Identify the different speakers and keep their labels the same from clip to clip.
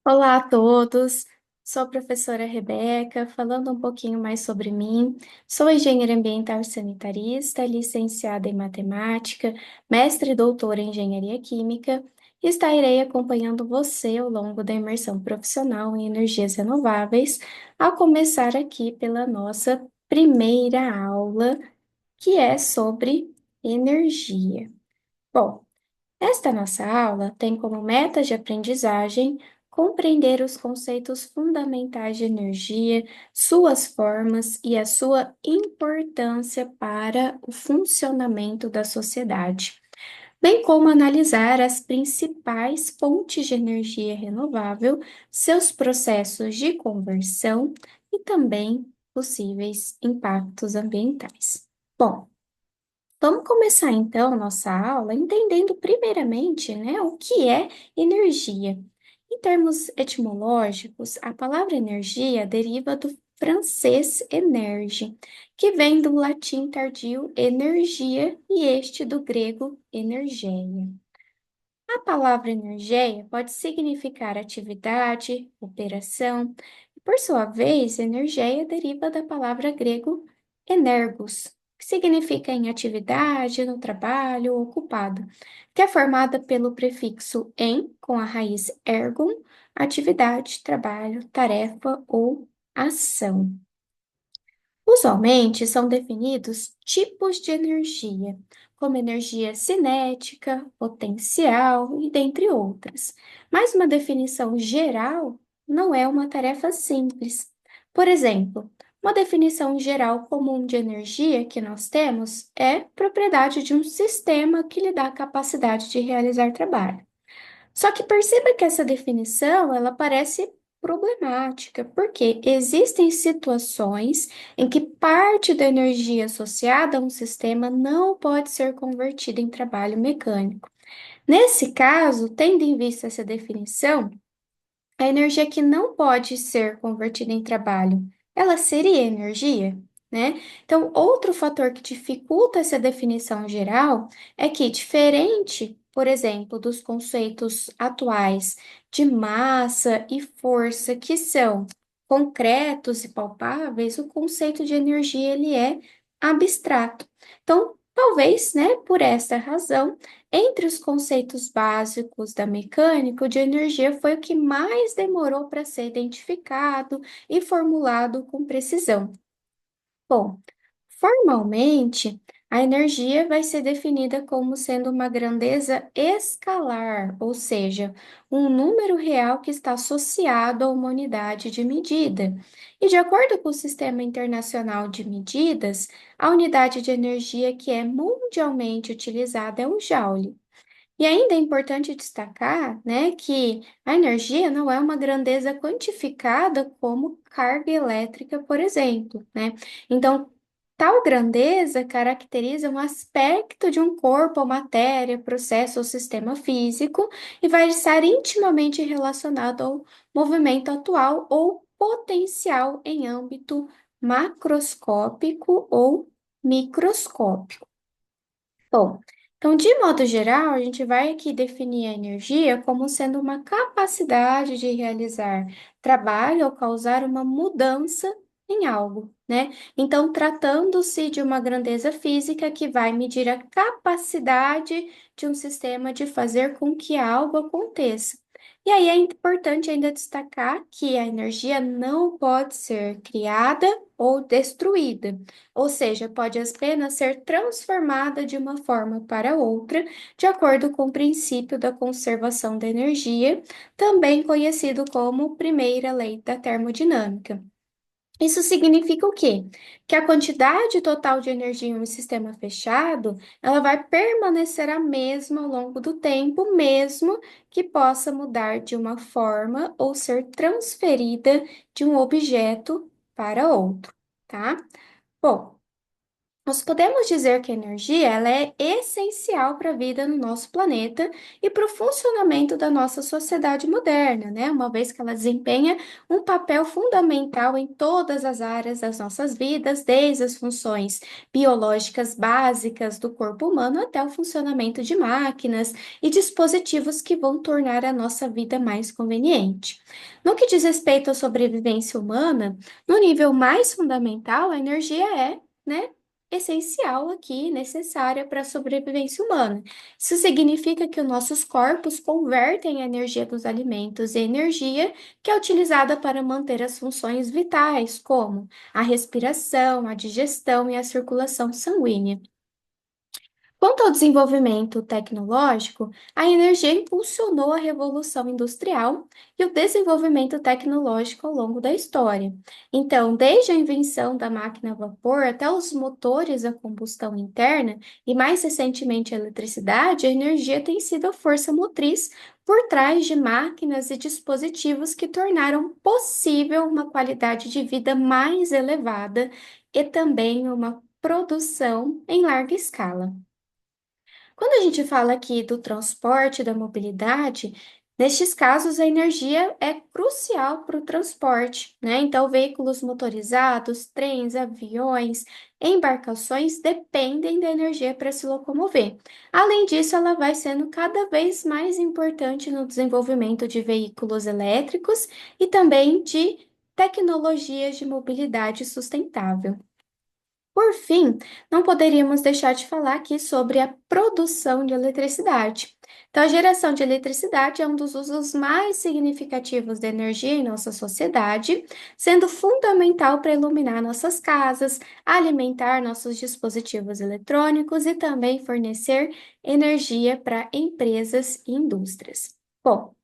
Speaker 1: Olá a todos, sou a professora Rebeca, falando um pouquinho mais sobre mim. Sou engenheira ambiental e sanitarista, licenciada em matemática, mestre e doutora em engenharia química, e estarei acompanhando você ao longo da imersão profissional em energias renováveis, a começar aqui pela nossa primeira aula, que é sobre energia. Bom, esta nossa aula tem como meta de aprendizagem compreender os conceitos fundamentais de energia, suas formas e a sua importância para o funcionamento da sociedade, bem como analisar as principais fontes de energia renovável, seus processos de conversão e também possíveis impactos ambientais. Bom, vamos começar então nossa aula entendendo primeiramente, né, o que é energia. Em termos etimológicos, a palavra energia deriva do francês energe, que vem do latim tardio energia e este do grego energeia. A palavra energeia pode significar atividade, operação, e por sua vez, energeia deriva da palavra grego energos, que significa em atividade, no trabalho, ocupado, que é formada pelo prefixo em, com a raiz ergon, atividade, trabalho, tarefa ou ação. Usualmente são definidos tipos de energia, como energia cinética, potencial e dentre outras. Mas uma definição geral não é uma tarefa simples. Por exemplo, uma definição geral comum de energia que nós temos é propriedade de um sistema que lhe dá a capacidade de realizar trabalho. Só que perceba que essa definição, ela parece problemática, porque existem situações em que parte da energia associada a um sistema não pode ser convertida em trabalho mecânico. Nesse caso, tendo em vista essa definição, a energia que não pode ser convertida em trabalho, ela seria energia, né? Então, outro fator que dificulta essa definição geral é que, diferente, por exemplo, dos conceitos atuais de massa e força, que são concretos e palpáveis, o conceito de energia ele é abstrato. Então, talvez, né, por esta razão, entre os conceitos básicos da mecânica, o de energia foi o que mais demorou para ser identificado e formulado com precisão. Bom, formalmente, a energia vai ser definida como sendo uma grandeza escalar, ou seja, um número real que está associado a uma unidade de medida. E de acordo com o Sistema Internacional de Medidas, a unidade de energia que é mundialmente utilizada é o joule. E ainda é importante destacar, né, que a energia não é uma grandeza quantificada como carga elétrica, por exemplo, né? Então, tal grandeza caracteriza um aspecto de um corpo ou matéria, processo ou sistema físico e vai estar intimamente relacionado ao movimento atual ou potencial em âmbito macroscópico ou microscópico. Bom, então, de modo geral, a gente vai aqui definir a energia como sendo uma capacidade de realizar trabalho ou causar uma mudança em algo, né? Então, tratando-se de uma grandeza física que vai medir a capacidade de um sistema de fazer com que algo aconteça. E aí é importante ainda destacar que a energia não pode ser criada ou destruída, ou seja, pode apenas ser transformada de uma forma para outra, de acordo com o princípio da conservação da energia, também conhecido como primeira lei da termodinâmica. Isso significa o quê? Que a quantidade total de energia em um sistema fechado, ela vai permanecer a mesma ao longo do tempo, mesmo que possa mudar de uma forma ou ser transferida de um objeto para outro, tá? Bom, Nós podemos dizer que a energia ela é essencial para a vida no nosso planeta e para o funcionamento da nossa sociedade moderna, né? Uma vez que ela desempenha um papel fundamental em todas as áreas das nossas vidas, desde as funções biológicas básicas do corpo humano até o funcionamento de máquinas e dispositivos que vão tornar a nossa vida mais conveniente. No que diz respeito à sobrevivência humana, no nível mais fundamental, a energia é, né, essencial aqui, necessária para a sobrevivência humana. Isso significa que os nossos corpos convertem a energia dos alimentos em energia que é utilizada para manter as funções vitais, como a respiração, a digestão e a circulação sanguínea. Quanto ao desenvolvimento tecnológico, a energia impulsionou a revolução industrial e o desenvolvimento tecnológico ao longo da história. Então, desde a invenção da máquina a vapor até os motores a combustão interna e, mais recentemente, a eletricidade, a energia tem sido a força motriz por trás de máquinas e dispositivos que tornaram possível uma qualidade de vida mais elevada e também uma produção em larga escala. Quando a gente fala aqui do transporte, da mobilidade, nestes casos a energia é crucial para o transporte, né? Então, veículos motorizados, trens, aviões, embarcações dependem da energia para se locomover. Além disso, ela vai sendo cada vez mais importante no desenvolvimento de veículos elétricos e também de tecnologias de mobilidade sustentável. Por fim, não poderíamos deixar de falar aqui sobre a produção de eletricidade. Então, a geração de eletricidade é um dos usos mais significativos da energia em nossa sociedade, sendo fundamental para iluminar nossas casas, alimentar nossos dispositivos eletrônicos e também fornecer energia para empresas e indústrias. Bom,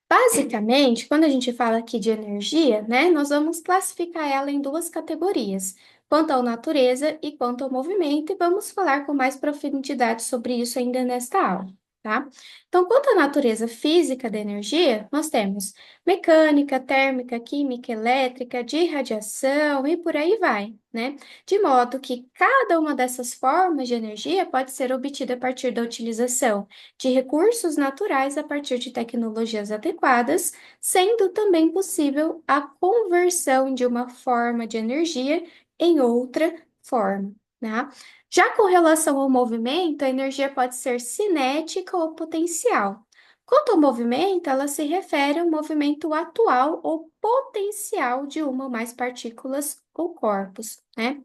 Speaker 1: basicamente, quando a gente fala aqui de energia, né, nós vamos classificar ela em duas categorias, quanto à natureza e quanto ao movimento, e vamos falar com mais profundidade sobre isso ainda nesta aula, tá? Então, quanto à natureza física da energia, nós temos mecânica, térmica, química, elétrica, de radiação e por aí vai, né? De modo que cada uma dessas formas de energia pode ser obtida a partir da utilização de recursos naturais a partir de tecnologias adequadas, sendo também possível a conversão de uma forma de energia em outra forma, né? Já com relação ao movimento, a energia pode ser cinética ou potencial. Quanto ao movimento, ela se refere ao movimento atual ou potencial de uma ou mais partículas ou corpos, né?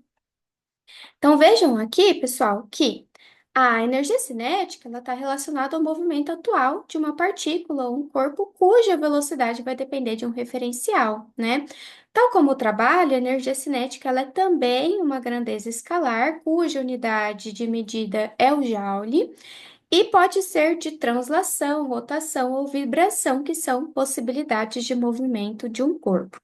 Speaker 1: Então, vejam aqui, pessoal, que a energia cinética está relacionada ao movimento atual de uma partícula ou um corpo cuja velocidade vai depender de um referencial, né? Tal como o trabalho, a energia cinética ela é também uma grandeza escalar, cuja unidade de medida é o joule, e pode ser de translação, rotação ou vibração, que são possibilidades de movimento de um corpo.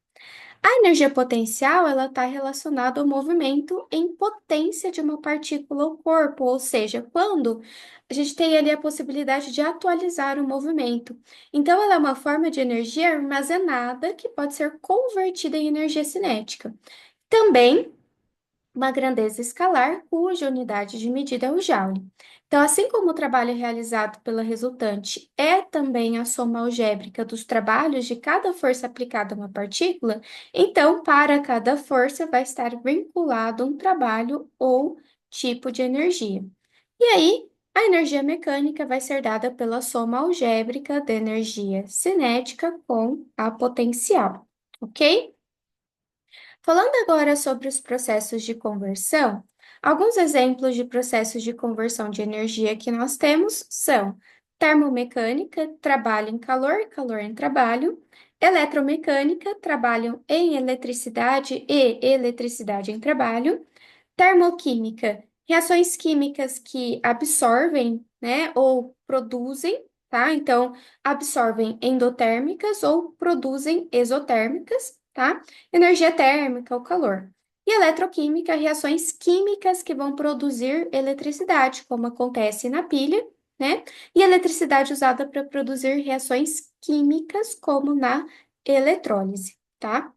Speaker 1: A energia potencial, ela está relacionada ao movimento em potência de uma partícula ou corpo, ou seja, quando a gente tem ali a possibilidade de atualizar o movimento. Então, ela é uma forma de energia armazenada que pode ser convertida em energia cinética. Também uma grandeza escalar cuja unidade de medida é o joule. Então, assim como o trabalho realizado pela resultante é também a soma algébrica dos trabalhos de cada força aplicada a uma partícula, então, para cada força vai estar vinculado um trabalho ou tipo de energia. E aí, a energia mecânica vai ser dada pela soma algébrica da energia cinética com a potencial, ok? Falando agora sobre os processos de conversão, alguns exemplos de processos de conversão de energia que nós temos são termomecânica, trabalho em calor, calor em trabalho, eletromecânica, trabalho em eletricidade e eletricidade em trabalho, termoquímica, reações químicas que absorvem, né, ou produzem, tá? Então, absorvem endotérmicas ou produzem exotérmicas, tá? Energia térmica, o calor. E eletroquímica, reações químicas que vão produzir eletricidade, como acontece na pilha, né? E eletricidade usada para produzir reações químicas, como na eletrólise, tá?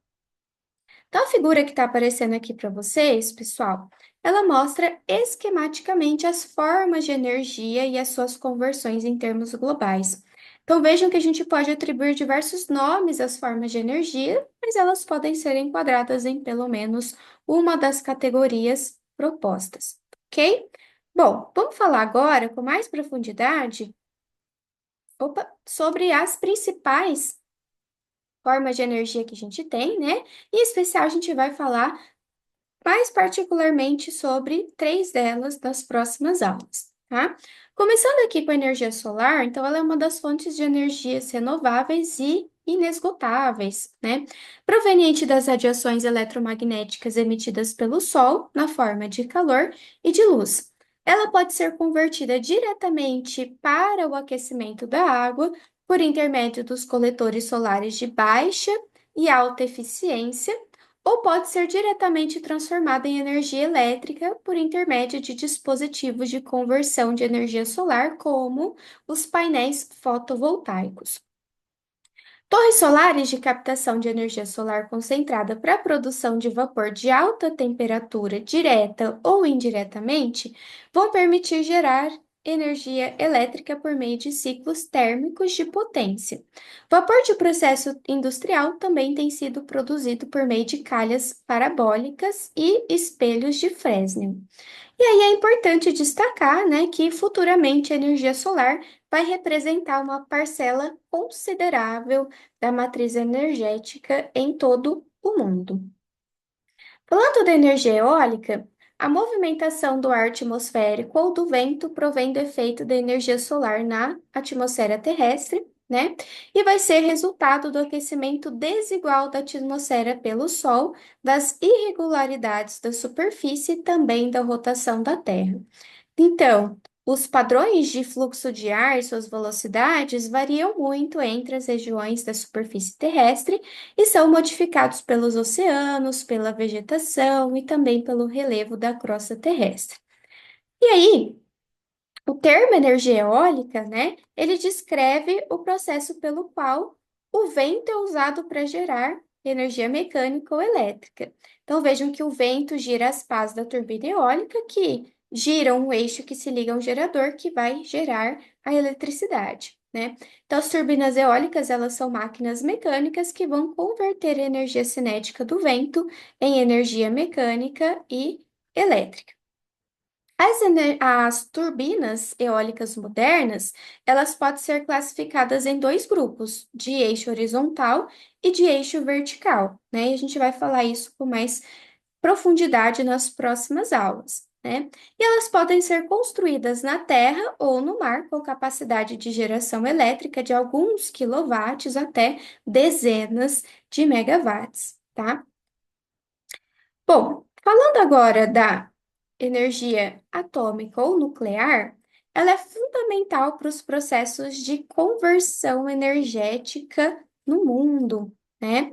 Speaker 1: Então, a figura que está aparecendo aqui para vocês, pessoal, ela mostra esquematicamente as formas de energia e as suas conversões em termos globais. Então, vejam que a gente pode atribuir diversos nomes às formas de energia, mas elas podem ser enquadradas em pelo menos uma das categorias propostas, ok? Bom, vamos falar agora com mais profundidade, sobre as principais formas de energia que a gente tem, né? Em especial, a gente vai falar mais particularmente sobre três delas nas próximas aulas, tá? Começando aqui com a energia solar, então ela é uma das fontes de energias renováveis e inesgotáveis, né? Proveniente das radiações eletromagnéticas emitidas pelo Sol na forma de calor e de luz. Ela pode ser convertida diretamente para o aquecimento da água por intermédio dos coletores solares de baixa e alta eficiência ou pode ser diretamente transformada em energia elétrica por intermédio de dispositivos de conversão de energia solar, como os painéis fotovoltaicos. Torres solares de captação de energia solar concentrada para a produção de vapor de alta temperatura, direta ou indiretamente, vão permitir gerar energia elétrica por meio de ciclos térmicos de potência. Vapor de processo industrial também tem sido produzido por meio de calhas parabólicas e espelhos de Fresnel. E aí é importante destacar, né, que futuramente a energia solar vai representar uma parcela considerável da matriz energética em todo o mundo. Falando da energia eólica, a movimentação do ar atmosférico ou do vento provém do efeito da energia solar na atmosfera terrestre, né? E vai ser resultado do aquecimento desigual da atmosfera pelo Sol, das irregularidades da superfície e também da rotação da Terra. Então, os padrões de fluxo de ar e suas velocidades variam muito entre as regiões da superfície terrestre e são modificados pelos oceanos, pela vegetação e também pelo relevo da crosta terrestre. E aí, o termo energia eólica, né, ele descreve o processo pelo qual o vento é usado para gerar energia mecânica ou elétrica. Então, vejam que o vento gira as pás da turbina eólica, que giram o eixo que se liga ao gerador, que vai gerar a eletricidade, né? Então, as turbinas eólicas, elas são máquinas mecânicas que vão converter a energia cinética do vento em energia mecânica e elétrica. As turbinas eólicas modernas, elas podem ser classificadas em dois grupos, de eixo horizontal e de eixo vertical, né? E a gente vai falar isso com mais profundidade nas próximas aulas, né? E elas podem ser construídas na terra ou no mar, com capacidade de geração elétrica de alguns quilowatts até dezenas de megawatts, tá? Bom, falando agora da energia atômica ou nuclear, ela é fundamental para os processos de conversão energética no mundo, né?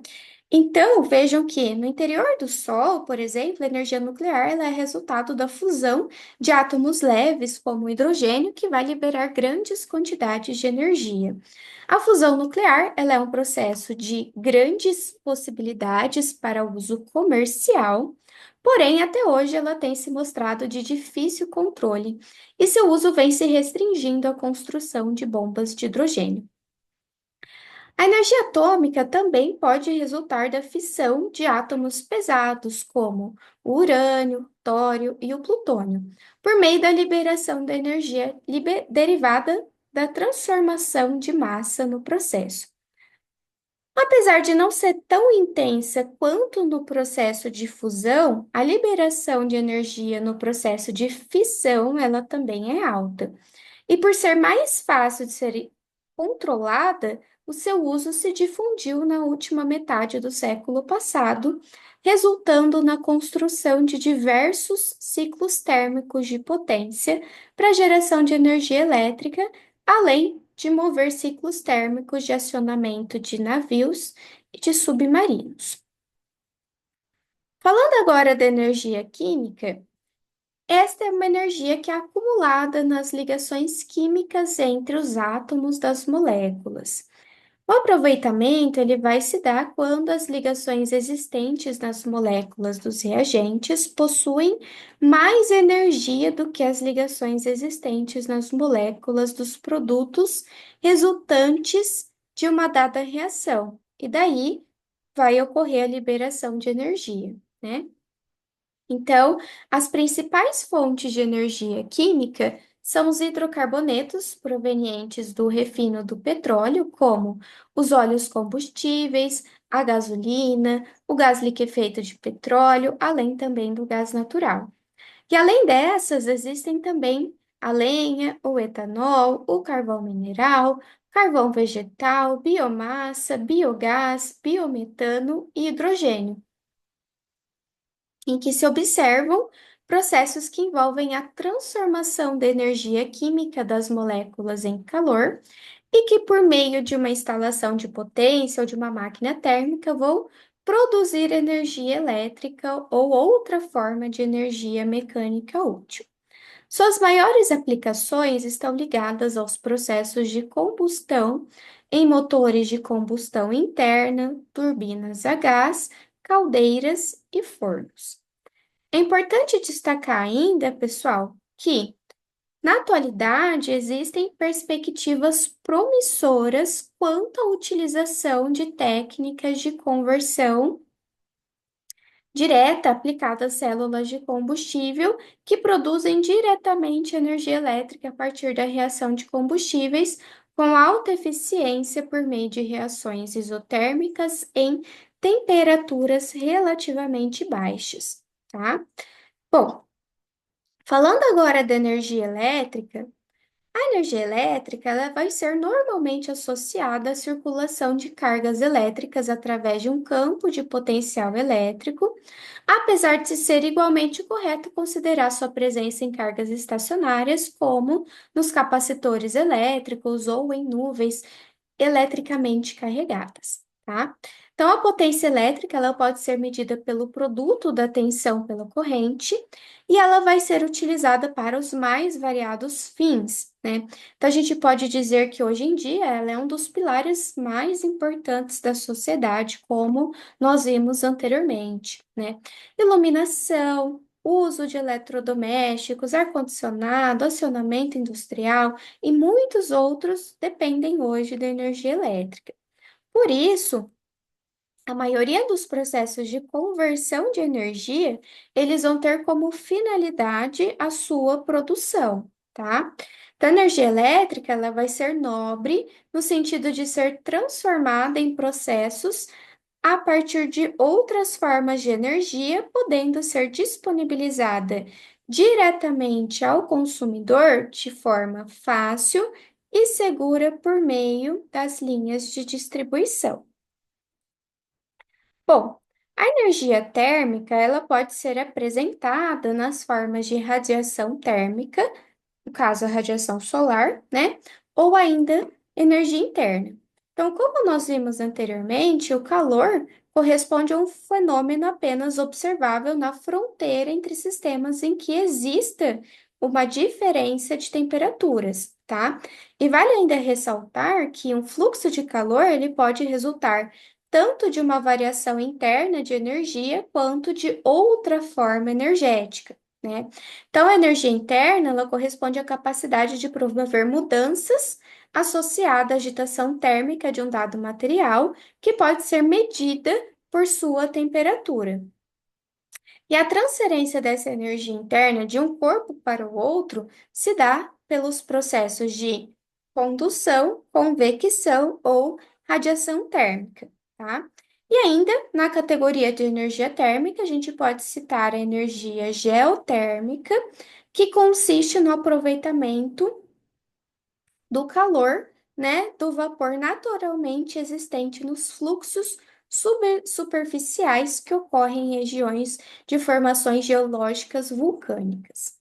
Speaker 1: Então, vejam que no interior do Sol, por exemplo, a energia nuclear ela é resultado da fusão de átomos leves, como o hidrogênio, que vai liberar grandes quantidades de energia. A fusão nuclear ela é um processo de grandes possibilidades para uso comercial. Porém, até hoje ela tem se mostrado de difícil controle e seu uso vem se restringindo à construção de bombas de hidrogênio. A energia atômica também pode resultar da fissão de átomos pesados, como o urânio, o tório e o plutônio, por meio da liberação da energia derivada da transformação de massa no processo. Apesar de não ser tão intensa quanto no processo de fusão, a liberação de energia no processo de fissão, ela também é alta. E por ser mais fácil de ser controlada, o seu uso se difundiu na última metade do século passado, resultando na construção de diversos ciclos térmicos de potência para geração de energia elétrica, além de mover ciclos térmicos de acionamento de navios e de submarinos. Falando agora da energia química, esta é uma energia que é acumulada nas ligações químicas entre os átomos das moléculas. O aproveitamento ele vai se dar quando as ligações existentes nas moléculas dos reagentes possuem mais energia do que as ligações existentes nas moléculas dos produtos resultantes de uma dada reação. E daí vai ocorrer a liberação de energia, né? Então, as principais fontes de energia química são os hidrocarbonetos provenientes do refino do petróleo, como os óleos combustíveis, a gasolina, o gás liquefeito de petróleo, além também do gás natural. E além dessas, existem também a lenha, o etanol, o carvão mineral, carvão vegetal, biomassa, biogás, biometano e hidrogênio em que se observam processos que envolvem a transformação da energia química das moléculas em calor e que, por meio de uma instalação de potência ou de uma máquina térmica, vão produzir energia elétrica ou outra forma de energia mecânica útil. Suas maiores aplicações estão ligadas aos processos de combustão em motores de combustão interna, turbinas a gás, caldeiras e fornos. É importante destacar ainda, pessoal, que na atualidade existem perspectivas promissoras quanto à utilização de técnicas de conversão direta aplicada às células de combustível que produzem diretamente energia elétrica a partir da reação de combustíveis com alta eficiência por meio de reações isotérmicas em temperaturas relativamente baixas, tá? Bom, falando agora da energia elétrica, a energia elétrica ela vai ser normalmente associada à circulação de cargas elétricas através de um campo de potencial elétrico, apesar de ser igualmente correto considerar sua presença em cargas estacionárias, como nos capacitores elétricos ou em nuvens eletricamente carregadas, tá? Então, a potência elétrica, ela pode ser medida pelo produto da tensão pela corrente e ela vai ser utilizada para os mais variados fins, né? Então, a gente pode dizer que hoje em dia ela é um dos pilares mais importantes da sociedade, como nós vimos anteriormente, né? Iluminação, uso de eletrodomésticos, ar-condicionado, acionamento industrial, e muitos outros dependem hoje da energia elétrica. Por isso, a maioria dos processos de conversão de energia, eles vão ter como finalidade a sua produção, tá? Então, a energia elétrica, ela vai ser nobre no sentido de ser transformada em processos a partir de outras formas de energia, podendo ser disponibilizada diretamente ao consumidor de forma fácil e segura por meio das linhas de distribuição. Bom, a energia térmica, ela pode ser apresentada nas formas de radiação térmica, no caso a radiação solar, né? Ou ainda energia interna. Então, como nós vimos anteriormente, o calor corresponde a um fenômeno apenas observável na fronteira entre sistemas em que exista uma diferença de temperaturas, tá? E vale ainda ressaltar que um fluxo de calor ele pode resultar tanto de uma variação interna de energia quanto de outra forma energética, né? Então, a energia interna, ela corresponde à capacidade de promover mudanças associadas à agitação térmica de um dado material, que pode ser medida por sua temperatura. E a transferência dessa energia interna de um corpo para o outro se dá pelos processos de condução, convecção ou radiação térmica, tá? E ainda, na categoria de energia térmica, a gente pode citar a energia geotérmica, que consiste no aproveitamento do calor, né, do vapor naturalmente existente nos fluxos superficiais que ocorrem em regiões de formações geológicas vulcânicas.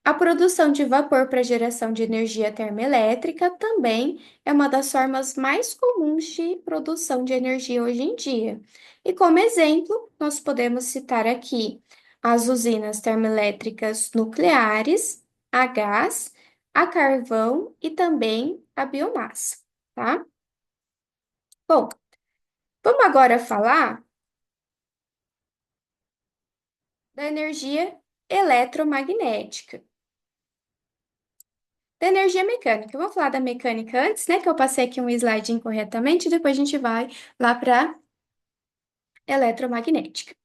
Speaker 1: A produção de vapor para geração de energia termoelétrica também é uma das formas mais comuns de produção de energia hoje em dia. E como exemplo, nós podemos citar aqui as usinas termoelétricas nucleares, a gás, a carvão e também a biomassa, tá? Bom, vamos agora falar da energia eletromagnética. Da energia mecânica. Eu vou falar da mecânica antes, né? Que eu passei aqui um slide incorretamente, e depois a gente vai lá para eletromagnética.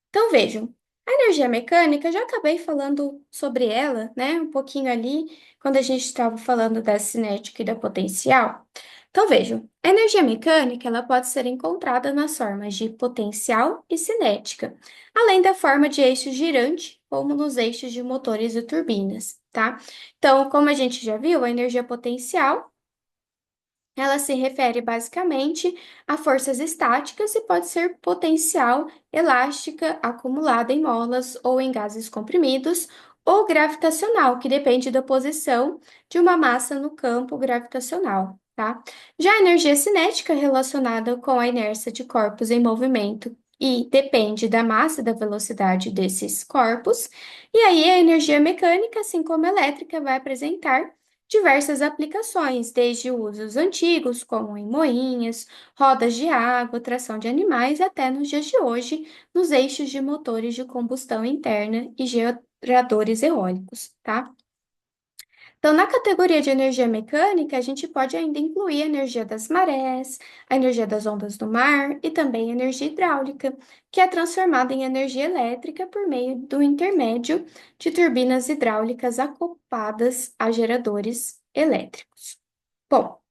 Speaker 1: Então, vejam, a energia mecânica, já acabei falando sobre ela, né? Um pouquinho ali, quando a gente estava falando da cinética e da potencial. Então, vejam, a energia mecânica, ela pode ser encontrada nas formas de potencial e cinética, além da forma de eixo girante, como nos eixos de motores e turbinas, tá? Então, como a gente já viu, a energia potencial ela se refere basicamente a forças estáticas e pode ser potencial elástica acumulada em molas ou em gases comprimidos, ou gravitacional, que depende da posição de uma massa no campo gravitacional, tá? Já a energia cinética relacionada com a inércia de corpos em movimento e depende da massa e da velocidade desses corpos. E aí a energia mecânica, assim como a elétrica, vai apresentar diversas aplicações, desde usos antigos, como em moinhas, rodas de água, tração de animais, até nos dias de hoje, nos eixos de motores de combustão interna e geradores eólicos, tá? Então, na categoria de energia mecânica, a gente pode ainda incluir a energia das marés, a energia das ondas do mar e também a energia hidráulica, que é transformada em energia elétrica por meio do intermédio de turbinas hidráulicas acopladas a geradores elétricos. Bom,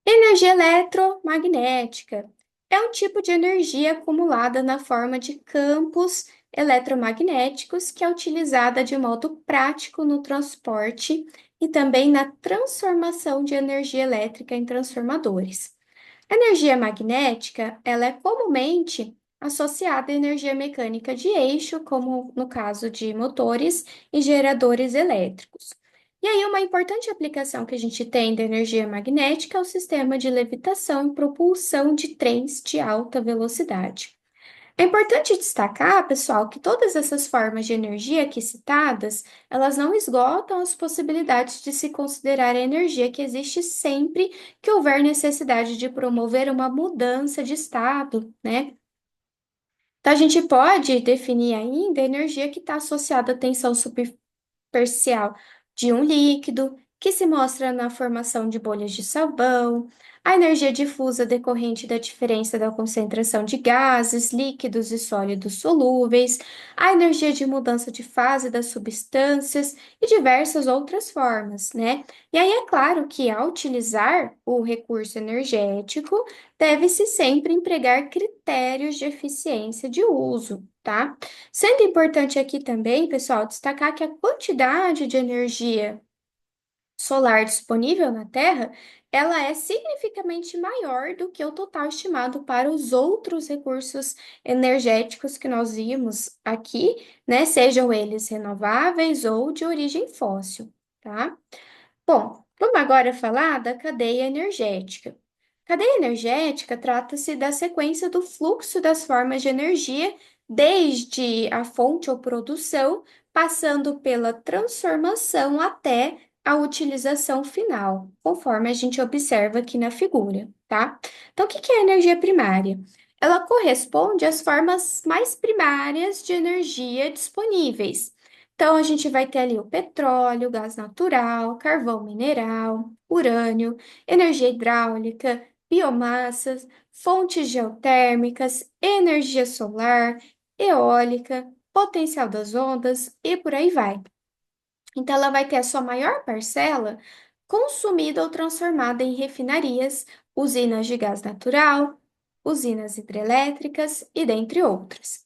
Speaker 1: energia eletromagnética é um tipo de energia acumulada na forma de campos eletromagnéticos que é utilizada de modo prático no transporte e também na transformação de energia elétrica em transformadores. A energia magnética, ela é comumente associada à energia mecânica de eixo, como no caso de motores e geradores elétricos. E aí, uma importante aplicação que a gente tem da energia magnética é o sistema de levitação e propulsão de trens de alta velocidade. É importante destacar, pessoal, que todas essas formas de energia aqui citadas, elas não esgotam as possibilidades de se considerar a energia que existe sempre que houver necessidade de promover uma mudança de estado, né? Então, a gente pode definir ainda a energia que está associada à tensão superficial de um líquido, que se mostra na formação de bolhas de sabão, a energia difusa decorrente da diferença da concentração de gases, líquidos e sólidos solúveis, a energia de mudança de fase das substâncias e diversas outras formas, né? E aí é claro que ao utilizar o recurso energético, deve-se sempre empregar critérios de eficiência de uso, tá? Sendo importante aqui também, pessoal, destacar que a quantidade de energia solar disponível na Terra, ela é significativamente maior do que o total estimado para os outros recursos energéticos que nós vimos aqui, né? Sejam eles renováveis ou de origem fóssil, tá? Bom, vamos agora falar da cadeia energética. Cadeia energética trata-se da sequência do fluxo das formas de energia, desde a fonte ou produção, passando pela transformação até a utilização final, conforme a gente observa aqui na figura, tá? Então, o que é energia primária? Ela corresponde às formas mais primárias de energia disponíveis. Então, a gente vai ter ali o petróleo, gás natural, carvão mineral, urânio, energia hidráulica, biomassas, fontes geotérmicas, energia solar, eólica, potencial das ondas e por aí vai. Então, ela vai ter a sua maior parcela consumida ou transformada em refinarias, usinas de gás natural, usinas hidrelétricas e dentre outras.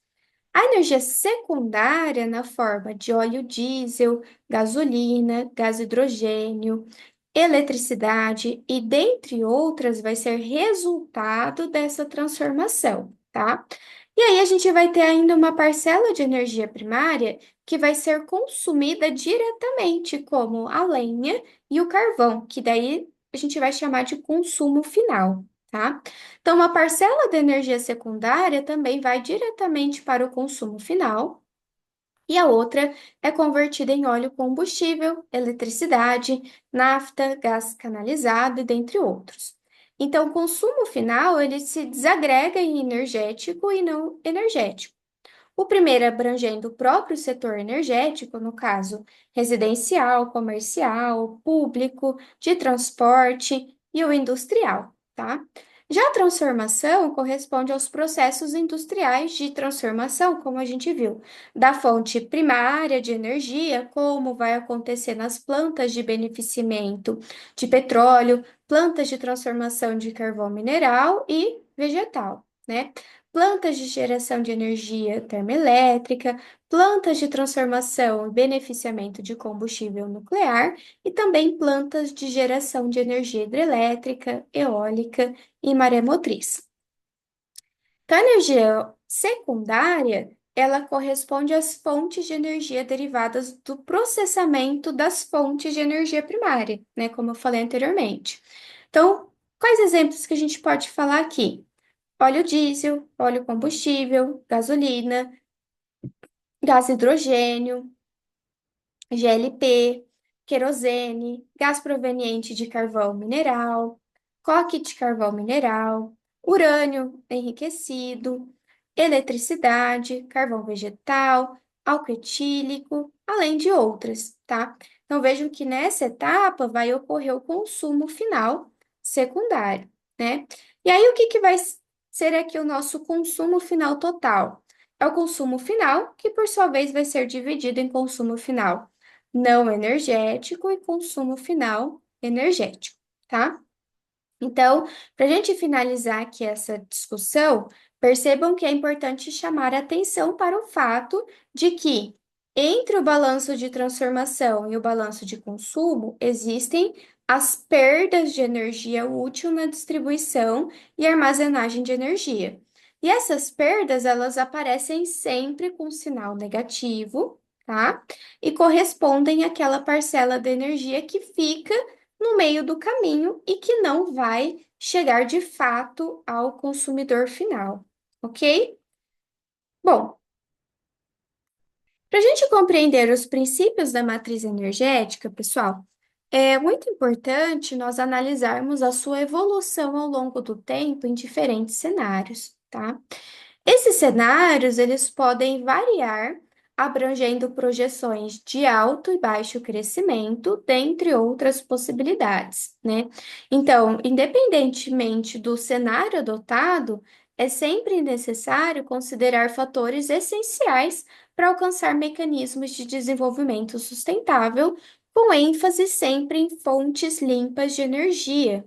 Speaker 1: A energia secundária, na forma de óleo diesel, gasolina, gás hidrogênio, eletricidade e dentre outras, vai ser resultado dessa transformação, tá? E aí a gente vai ter ainda uma parcela de energia primária que vai ser consumida diretamente, como a lenha e o carvão, que daí a gente vai chamar de consumo final, tá? Então, uma parcela da energia secundária também vai diretamente para o consumo final, e a outra é convertida em óleo combustível, eletricidade, nafta, gás canalizado e dentre outros. Então, o consumo final, ele se desagrega em energético e não energético. O primeiro abrangendo o próprio setor energético, no caso residencial, comercial, público, de transporte e o industrial, tá? Já a transformação corresponde aos processos industriais de transformação, como a gente viu, da fonte primária de energia, como vai acontecer nas plantas de beneficiamento de petróleo, plantas de transformação de carvão mineral e vegetal, né? Plantas de geração de energia termoelétrica, plantas de transformação e beneficiamento de combustível nuclear e também plantas de geração de energia hidrelétrica, eólica e maremotriz. Então, a energia secundária, ela corresponde às fontes de energia derivadas do processamento das fontes de energia primária, né, como eu falei anteriormente. Então, quais exemplos que a gente pode falar aqui? Óleo diesel, óleo combustível, gasolina, gás hidrogênio, GLP, querosene, gás proveniente de carvão mineral, coque de carvão mineral, urânio enriquecido, eletricidade, carvão vegetal, álcool etílico, além de outras, tá? Então vejam que nessa etapa vai ocorrer o consumo final secundário, né? E aí o que que vai ser aqui o nosso consumo final total? É o consumo final, que por sua vez vai ser dividido em consumo final não energético e consumo final energético, tá? Então, para a gente finalizar aqui essa discussão, percebam que é importante chamar a atenção para o fato de que entre o balanço de transformação e o balanço de consumo existem as perdas de energia útil na distribuição e armazenagem de energia. E essas perdas, elas aparecem sempre com sinal negativo, tá? E correspondem àquela parcela de energia que fica no meio do caminho e que não vai chegar de fato ao consumidor final, ok? Bom, para a gente compreender os princípios da matriz energética, pessoal, é muito importante nós analisarmos a sua evolução ao longo do tempo em diferentes cenários, tá? Esses cenários, eles podem variar, abrangendo projeções de alto e baixo crescimento, dentre outras possibilidades, né? Então, independentemente do cenário adotado, é sempre necessário considerar fatores essenciais para alcançar mecanismos de desenvolvimento sustentável, com ênfase sempre em fontes limpas de energia.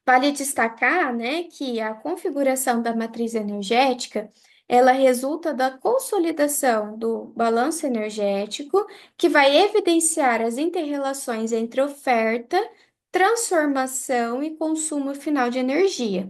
Speaker 1: Vale destacar, né, que a configuração da matriz energética, ela resulta da consolidação do balanço energético, que vai evidenciar as interrelações entre oferta, transformação e consumo final de energia,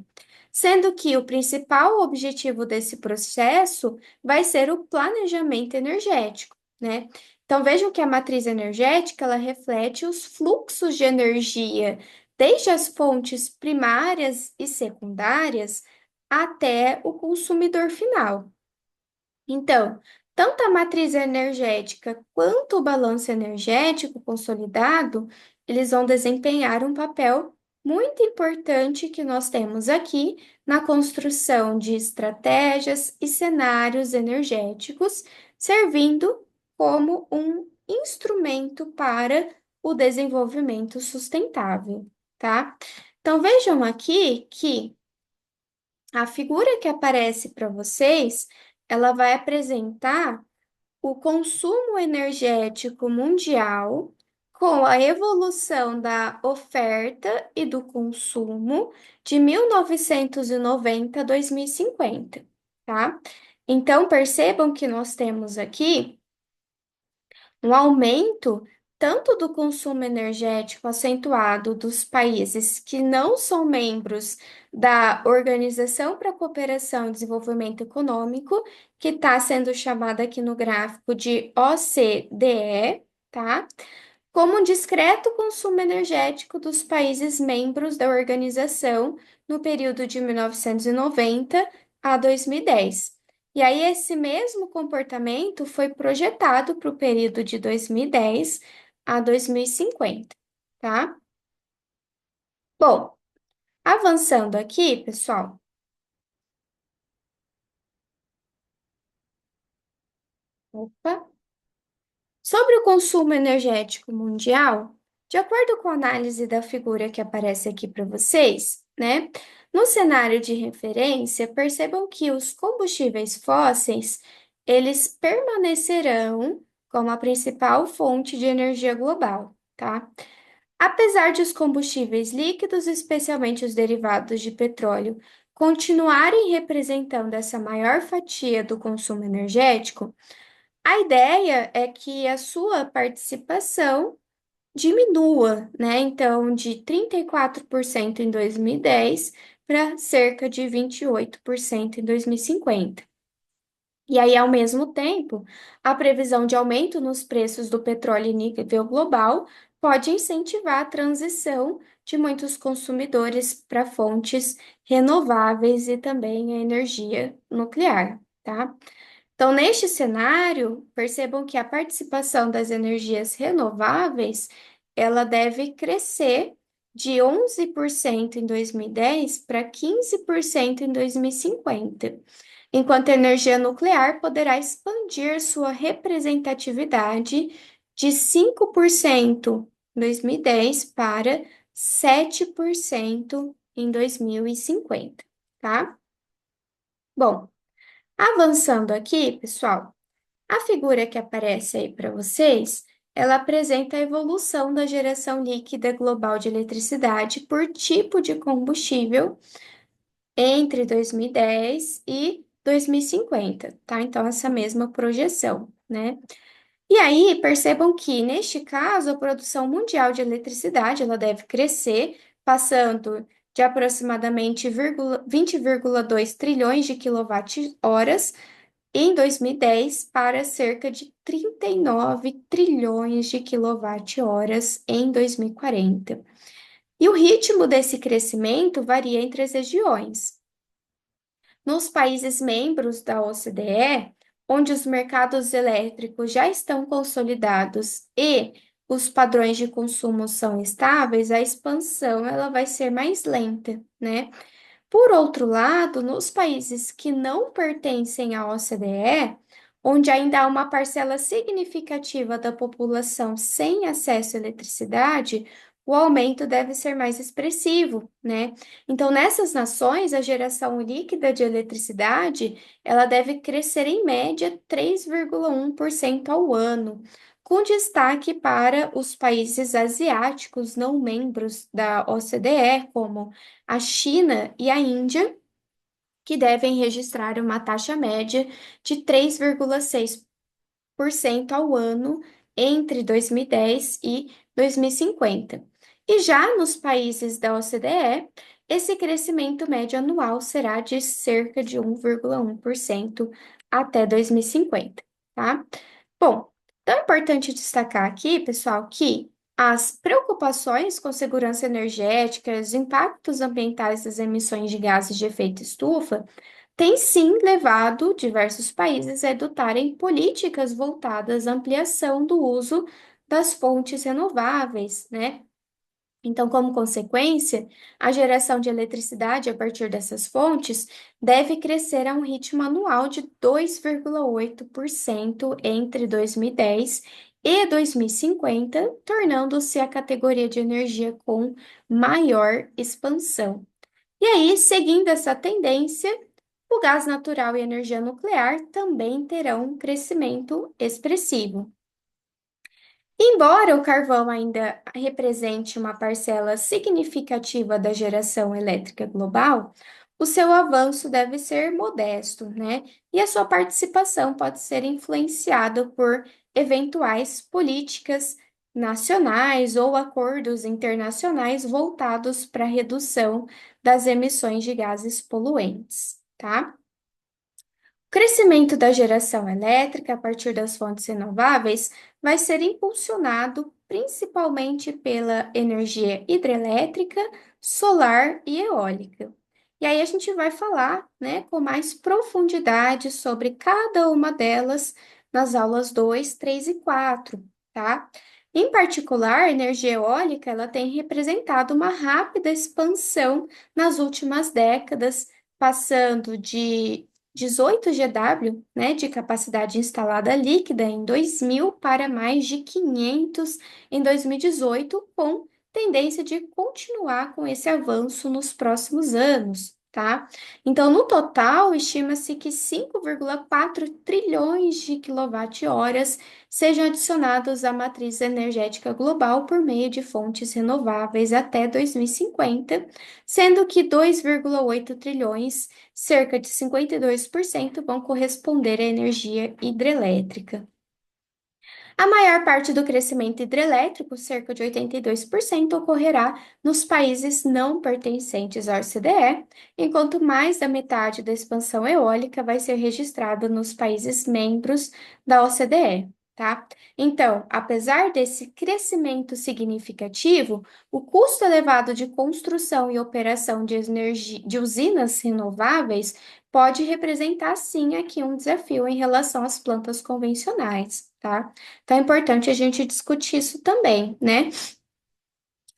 Speaker 1: sendo que o principal objetivo desse processo vai ser o planejamento energético, né? Então vejam que a matriz energética, ela reflete os fluxos de energia desde as fontes primárias e secundárias até o consumidor final. Então, tanto a matriz energética quanto o balanço energético consolidado, eles vão desempenhar um papel muito importante que nós temos aqui na construção de estratégias e cenários energéticos, servindo como um instrumento para o desenvolvimento sustentável, tá? Então, vejam aqui que a figura que aparece para vocês, ela vai apresentar o consumo energético mundial com a evolução da oferta e do consumo de 1990 a 2050, tá? Então, percebam que nós temos aqui um aumento tanto do consumo energético acentuado dos países que não são membros da Organização para a Cooperação e Desenvolvimento Econômico, que está sendo chamada aqui no gráfico de OCDE, tá? Como um discreto consumo energético dos países membros da organização no período de 1990 a 2010. E aí, esse mesmo comportamento foi projetado para o período de 2010 a 2050, tá? Bom, Avançando aqui, pessoal. Opa. Sobre o consumo energético mundial, de acordo com a análise da figura que aparece aqui para vocês, né? No cenário de referência, percebam que os combustíveis fósseis, eles permanecerão como a principal fonte de energia global, tá? Apesar de os combustíveis líquidos, especialmente os derivados de petróleo, continuarem representando essa maior fatia do consumo energético, a ideia é que a sua participação diminua, né? Então, de 34% em 2010 para cerca de 28% em 2050. E aí, ao mesmo tempo, a previsão de aumento nos preços do petróleo em nível global pode incentivar a transição de muitos consumidores para fontes renováveis e também a energia nuclear, tá? Então, neste cenário, percebam que a participação das energias renováveis, ela deve crescer de 11% em 2010 para 15% em 2050, enquanto a energia nuclear poderá expandir sua representatividade de 5% em 2010 para 7% em 2050, tá? Bom, avançando aqui, pessoal. A figura que aparece aí para vocês, ela apresenta a evolução da geração líquida global de eletricidade por tipo de combustível entre 2010 e 2050, tá? Então, essa mesma projeção, né? E aí, percebam que, neste caso, a produção mundial de eletricidade, ela deve crescer, passando de aproximadamente 20,2 trilhões de quilowatt-horas em 2010 para cerca de 39 trilhões de quilowatt-horas em 2040. E o ritmo desse crescimento varia entre as regiões. Nos países membros da OCDE, onde os mercados elétricos já estão consolidados e os padrões de consumo são estáveis, a expansão ela vai ser mais lenta, né? Por outro lado, nos países que não pertencem à OCDE, onde ainda há uma parcela significativa da população sem acesso à eletricidade, o aumento deve ser mais expressivo, né? Então, nessas nações, a geração líquida de eletricidade, ela deve crescer em média 3,1% ao ano, com destaque para os países asiáticos não membros da OCDE, como a China e a Índia, que devem registrar uma taxa média de 3,6% ao ano entre 2010 e 2050. E já nos países da OCDE, esse crescimento médio anual será de cerca de 1,1% até 2050, tá? Bom, então é importante destacar aqui, pessoal, que as preocupações com segurança energética, os impactos ambientais das emissões de gases de efeito estufa, têm sim levado diversos países a adotarem políticas voltadas à ampliação do uso das fontes renováveis, né? Então, como consequência, a geração de eletricidade a partir dessas fontes deve crescer a um ritmo anual de 2,8% entre 2010 e 2050, tornando-se a categoria de energia com maior expansão. E aí, seguindo essa tendência, o gás natural e a energia nuclear também terão um crescimento expressivo. Embora o carvão ainda represente uma parcela significativa da geração elétrica global, o seu avanço deve ser modesto, né? E a sua participação pode ser influenciada por eventuais políticas nacionais ou acordos internacionais voltados para a redução das emissões de gases poluentes, tá? O crescimento da geração elétrica a partir das fontes renováveis vai ser impulsionado principalmente pela energia hidrelétrica, solar e eólica. E aí a gente vai falar, né, com mais profundidade sobre cada uma delas nas aulas 2, 3 e 4, tá? Em particular, a energia eólica ela tem representado uma rápida expansão nas últimas décadas, passando de 18 GW, né, de capacidade instalada líquida em 2000 para mais de 500 em 2018, com tendência de continuar com esse avanço nos próximos anos, tá? Então, no total, estima-se que 5,4 trilhões de quilowatt-horas sejam adicionados à matriz energética global por meio de fontes renováveis até 2050, sendo que 2,8 trilhões, cerca de 52%, vão corresponder à energia hidrelétrica. A maior parte do crescimento hidrelétrico, cerca de 82%, ocorrerá nos países não pertencentes à OCDE, enquanto mais da metade da expansão eólica vai ser registrada nos países membros da OCDE, tá? Então, apesar desse crescimento significativo, o custo elevado de construção e operação de usinas renováveis pode representar, sim, aqui um desafio em relação às plantas convencionais, tá? Então, é importante a gente discutir isso também, né?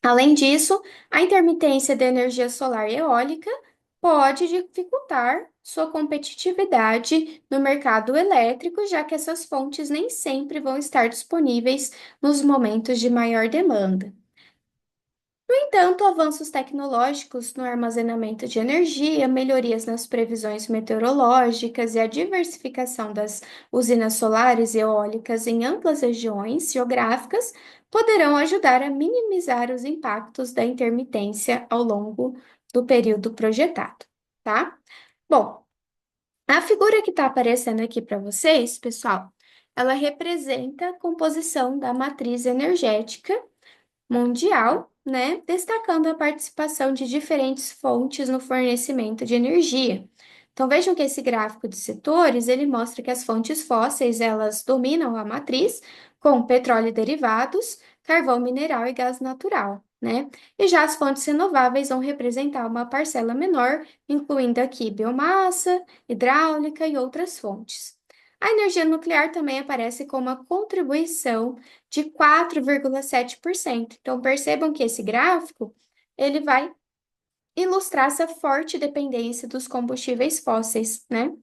Speaker 1: Além disso, a intermitência da energia solar e eólica pode dificultar sua competitividade no mercado elétrico, já que essas fontes nem sempre vão estar disponíveis nos momentos de maior demanda. No entanto, avanços tecnológicos no armazenamento de energia, melhorias nas previsões meteorológicas e a diversificação das usinas solares e eólicas em amplas regiões geográficas poderão ajudar a minimizar os impactos da intermitência ao longo do período projetado, tá? Bom, a figura que está aparecendo aqui para vocês, pessoal, ela representa a composição da matriz energética mundial, né, destacando a participação de diferentes fontes no fornecimento de energia. Então vejam que esse gráfico de setores, ele mostra que as fontes fósseis, elas dominam a matriz, com petróleo e derivados, carvão mineral e gás natural, né? E já as fontes renováveis vão representar uma parcela menor, incluindo aqui biomassa, hidráulica e outras fontes. A energia nuclear também aparece com uma contribuição de 4,7%. Então, percebam que esse gráfico, ele vai ilustrar essa forte dependência dos combustíveis fósseis, né?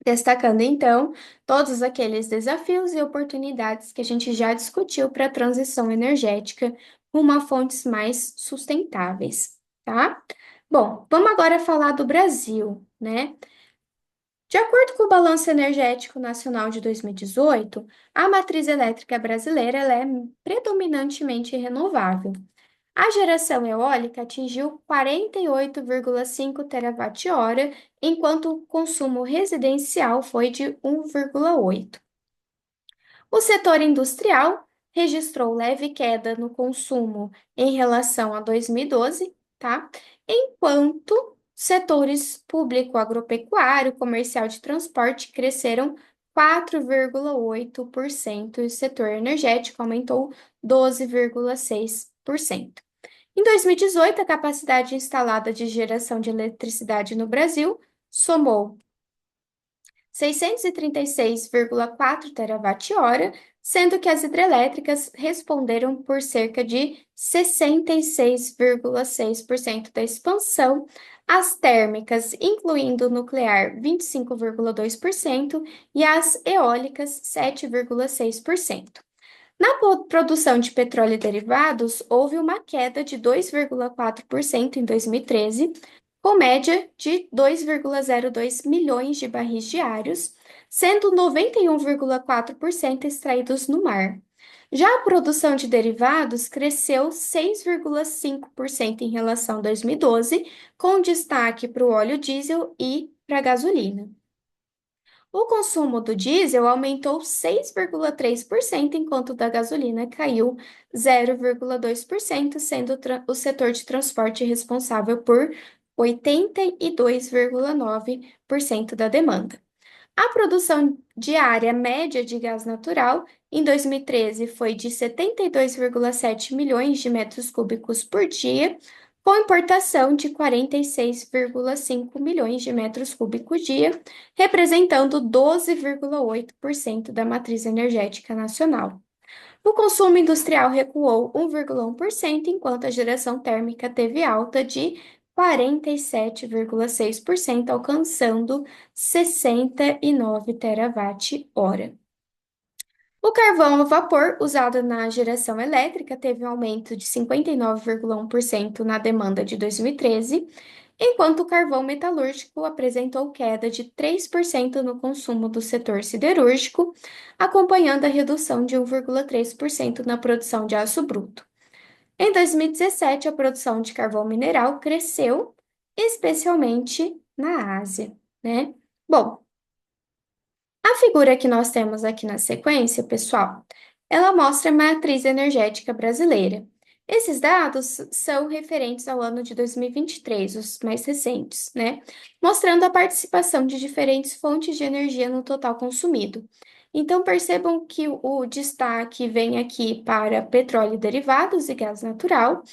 Speaker 1: Destacando, então, todos aqueles desafios e oportunidades que a gente já discutiu para a transição energética rumo a fontes mais sustentáveis, tá? Bom, vamos agora falar do Brasil, né? De acordo com o Balanço Energético Nacional de 2018, a matriz elétrica brasileira ela é predominantemente renovável. A geração eólica atingiu 48,5 terawatt-hora, enquanto o consumo residencial foi de 1,8. O setor industrial registrou leve queda no consumo em relação a 2012, tá? Enquanto setores público, agropecuário, comercial de transporte cresceram 4,8% e o setor energético aumentou 12,6%. Em 2018, a capacidade instalada de geração de eletricidade no Brasil somou 636,4 terawatt-hora, sendo que as hidrelétricas responderam por cerca de 66,6% da expansão, as térmicas, incluindo o nuclear, 25,2% e as eólicas, 7,6%. Na produção de petróleo e derivados, houve uma queda de 2,4% em 2013, com média de 2,02 milhões de barris diários, sendo 91,4% extraídos no mar. Já a produção de derivados cresceu 6,5% em relação a 2012, com destaque para o óleo diesel e para a gasolina. O consumo do diesel aumentou 6,3%, enquanto o da gasolina caiu 0,2%, sendo o setor de transporte responsável por 82,9% da demanda. A produção diária média de gás natural em 2013 foi de 72,7 milhões de metros cúbicos por dia, com importação de 46,5 milhões de metros cúbicos dia, representando 12,8% da matriz energética nacional. O consumo industrial recuou 1,1%, enquanto a geração térmica teve alta de 47,6%, alcançando 69 terawatt-hora. O carvão a vapor usado na geração elétrica teve um aumento de 59,1% na demanda de 2013, enquanto o carvão metalúrgico apresentou queda de 3% no consumo do setor siderúrgico, acompanhando a redução de 1,3% na produção de aço bruto. Em 2017, a produção de carvão mineral cresceu, especialmente na Ásia, né? Bom, a figura que nós temos aqui na sequência, pessoal, ela mostra a matriz energética brasileira. Esses dados são referentes ao ano de 2023, os mais recentes, né? Mostrando a participação de diferentes fontes de energia no total consumido. Então, percebam que o destaque vem aqui para petróleo e derivados e gás natural,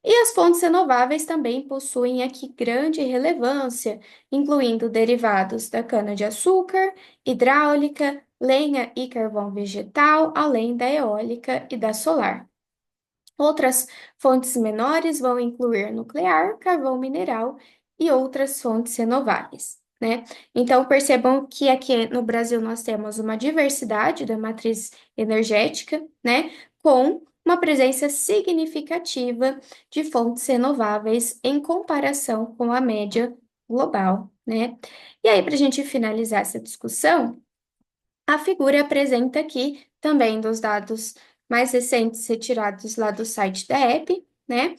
Speaker 1: e as fontes renováveis também possuem aqui grande relevância, incluindo derivados da cana-de-açúcar, hidráulica, lenha e carvão vegetal, além da eólica e da solar. Outras fontes menores vão incluir nuclear, carvão mineral e outras fontes renováveis, né? Então, percebam que aqui no Brasil nós temos uma diversidade da matriz energética, né? Com uma presença significativa de fontes renováveis em comparação com a média global, né? E aí, para a gente finalizar essa discussão, a figura apresenta aqui também dos dados mais recentes retirados lá do site da EP, né?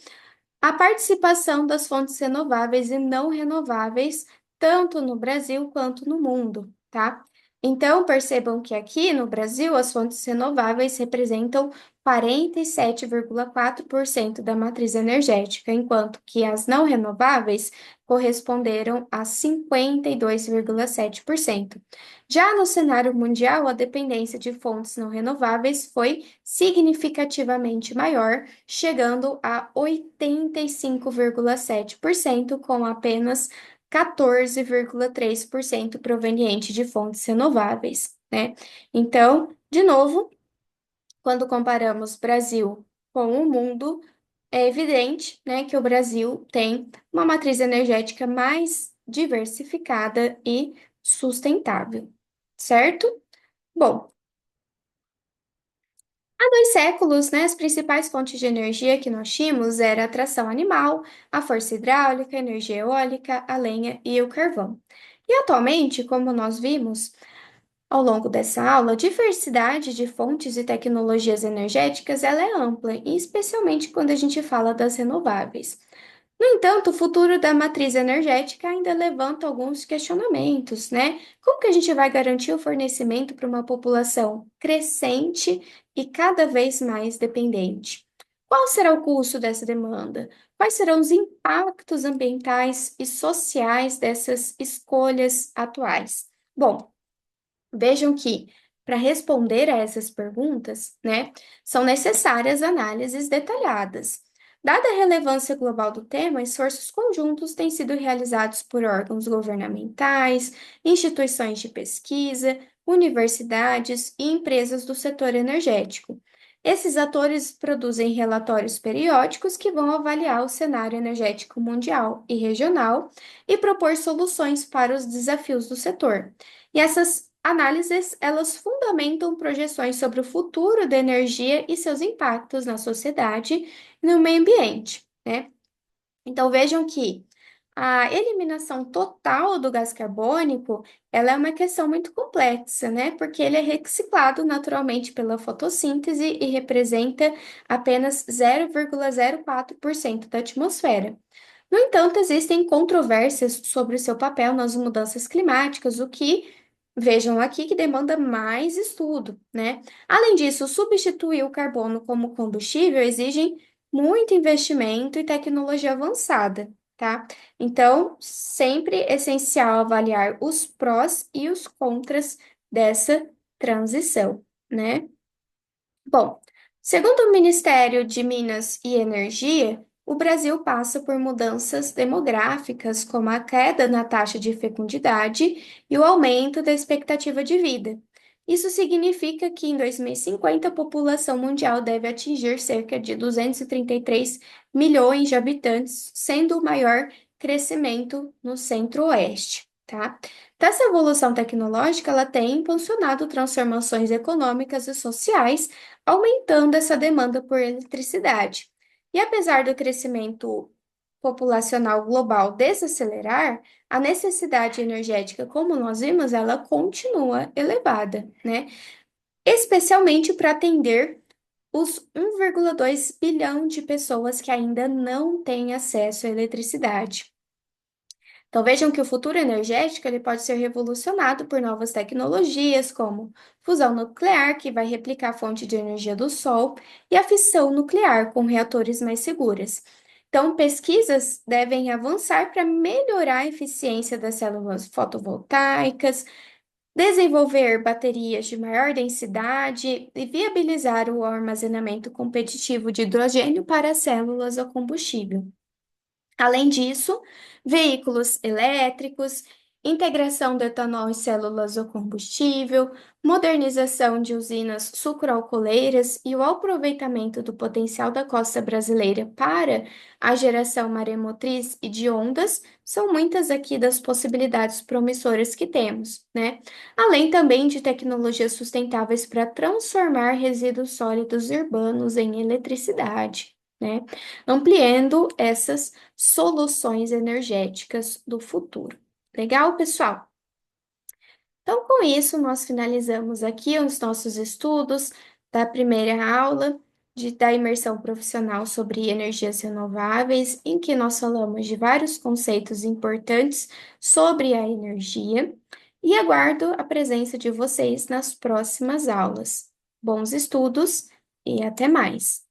Speaker 1: A participação das fontes renováveis e não renováveis, tanto no Brasil quanto no mundo, tá? Então, percebam que aqui no Brasil as fontes renováveis representam 47,4% da matriz energética, enquanto que as não renováveis corresponderam a 52,7%. Já no cenário mundial, a dependência de fontes não renováveis foi significativamente maior, chegando a 85,7%, com apenas 14,3% proveniente de fontes renováveis, né? Então, de novo, quando comparamos Brasil com o mundo, é evidente, né, que o Brasil tem uma matriz energética mais diversificada e sustentável, certo? Bom, há 2 séculos, né, as principais fontes de energia que nós tínhamos eram a tração animal, a força hidráulica, a energia eólica, a lenha e o carvão. E atualmente, como nós vimos ao longo dessa aula, a diversidade de fontes e tecnologias energéticas ela é ampla, e especialmente quando a gente fala das renováveis. No entanto, o futuro da matriz energética ainda levanta alguns questionamentos, né? Como que a gente vai garantir o fornecimento para uma população crescente e cada vez mais dependente? Qual será o custo dessa demanda? Quais serão os impactos ambientais e sociais dessas escolhas atuais? Bom, vejam que, para responder a essas perguntas, né, são necessárias análises detalhadas. Dada a relevância global do tema, esforços conjuntos têm sido realizados por órgãos governamentais, instituições de pesquisa, universidades e empresas do setor energético. Esses atores produzem relatórios periódicos que vão avaliar o cenário energético mundial e regional e propor soluções para os desafios do setor. E essas análises, elas fundamentam projeções sobre o futuro da energia e seus impactos na sociedade e no meio ambiente, né? Então vejam que a eliminação total do gás carbônico, ela é uma questão muito complexa, né? Porque ele é reciclado naturalmente pela fotossíntese e representa apenas 0,04% da atmosfera. No entanto, existem controvérsias sobre o seu papel nas mudanças climáticas, o que, vejam aqui, que demanda mais estudo, né? Além disso, substituir o carbono como combustível exige muito investimento e tecnologia avançada, tá? Então, sempre é essencial avaliar os prós e os contras dessa transição, né? Bom, segundo o Ministério de Minas e Energia, o Brasil passa por mudanças demográficas, como a queda na taxa de fecundidade e o aumento da expectativa de vida. Isso significa que em 2050 a população mundial deve atingir cerca de 233 milhões de habitantes, sendo o maior crescimento no Centro-Oeste, tá? Então, essa evolução tecnológica, ela tem impulsionado transformações econômicas e sociais, aumentando essa demanda por eletricidade. E apesar do crescimento populacional global desacelerar, a necessidade energética, como nós vimos, ela continua elevada, né? Especialmente para atender os 1,2 bilhão de pessoas que ainda não têm acesso à eletricidade. Então vejam que o futuro energético ele pode ser revolucionado por novas tecnologias, como fusão nuclear, que vai replicar a fonte de energia do Sol, e a fissão nuclear, com reatores mais seguras. Então, pesquisas devem avançar para melhorar a eficiência das células fotovoltaicas, desenvolver baterias de maior densidade e viabilizar o armazenamento competitivo de hidrogênio para células a combustível. Além disso, veículos elétricos, integração do etanol em células ou combustível, modernização de usinas sucroalcooleiras e o aproveitamento do potencial da costa brasileira para a geração maremotriz e de ondas são muitas aqui das possibilidades promissoras que temos, né? Além também de tecnologias sustentáveis para transformar resíduos sólidos urbanos em eletricidade, né? Ampliando essas soluções energéticas do futuro. Legal, pessoal? Então, com isso, nós finalizamos aqui os nossos estudos da primeira aula da imersão profissional sobre energias renováveis, em que nós falamos de vários conceitos importantes sobre a energia, e aguardo a presença de vocês nas próximas aulas. Bons estudos e até mais!